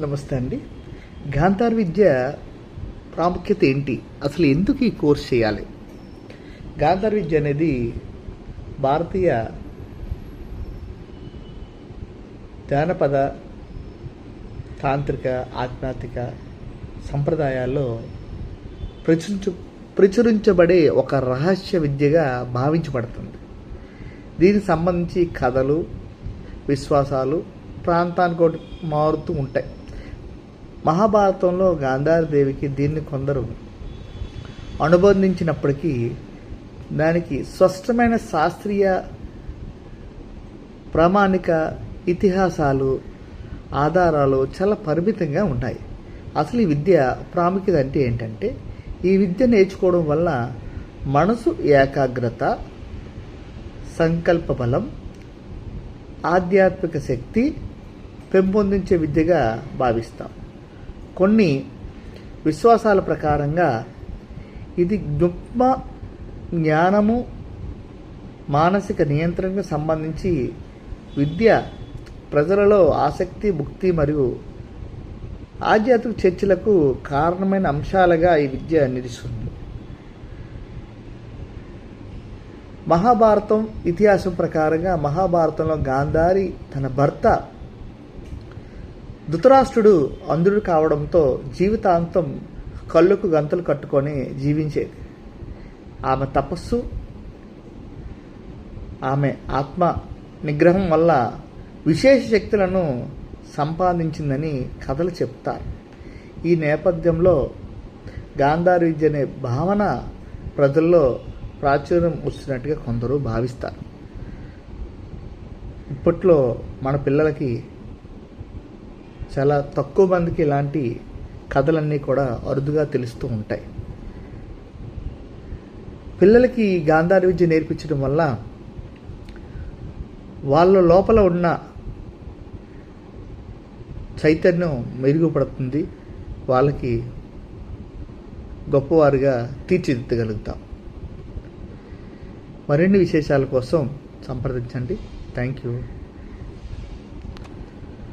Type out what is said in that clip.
నమస్తే అండి. గాంధార్ విద్య ప్రాముఖ్యత ఏంటి? అసలు ఎందుకు ఈ కోర్స్ చేయాలి? గాంధార్ విద్య అనేది భారతీయ జానపద, తాంత్రిక, ఆధ్యాత్మిక సంప్రదాయాల్లో ప్రచురించబడే ఒక రహస్య విద్యగా భావించబడుతుంది. దీనికి సంబంధించి కథలు, విశ్వాసాలు ప్రాంతానికి మారుతూ ఉంటాయి. మహాభారతంలో గాంధారీదేవికి దీన్ని కొందరు అనుబంధించినప్పటికీ దానికి స్పష్టమైన శాస్త్రీయ ప్రామాణిక ఇతిహాసాలు ఆధారాలు చాలా పరిమితంగా ఉన్నాయి. అసలు ఈ విద్య ప్రాముఖ్యత అంటే ఏంటంటే, ఈ విద్య నేర్చుకోవడం వల్ల మనసు ఏకాగ్రత, సంకల్ప బలం, ఆధ్యాత్మిక శక్తి పెంపొందించే విద్యగా భావిస్తాం. కొన్ని విశ్వాసాల ప్రకారంగా ఇది గొప్ప జ్ఞానము, మానసిక నియంత్రణకు సంబంధించి విద్య ప్రజలలో ఆసక్తి, భక్తి మరియు ఆధ్యాత్మిక చర్చలకు కారణమైన అంశాలుగా ఈ విద్య నిలుస్తుంది. మహాభారతం ఇతిహాసం ప్రకారంగా మహాభారతంలో గాంధారి తన భర్త ధృతరాష్ట్రుడు అంధుడు కావడంతో జీవితాంతం కళ్ళకు గంతలు కట్టుకొని జీవించేది. ఆమె తపస్సు, ఆమె ఆత్మ నిగ్రహం వల్ల విశేష శక్తులను సంపాదించిందని కథలు చెప్తారు. ఈ నేపథ్యంలో గాంధారి విద్య అనే భావన ప్రజల్లో ప్రాచుర్యం వచ్చినట్టుగా కొందరు భావిస్తారు. ఇప్పట్లో మన పిల్లలకి చాలా తక్కువ మందికి ఇలాంటి కథలన్నీ కూడా అరుదుగా తెలుస్తూ ఉంటాయి. పిల్లలకి గాంధారి విద్య నేర్పించడం వల్ల వాళ్ళ లోపల ఉన్న చైతన్యం మెరుగుపడుతుంది. వాళ్ళకి గొప్పవారుగా తీర్చిదిద్దగలుగుతాం. మరిన్ని విశేషాల కోసం సంప్రదించండి. Thank you.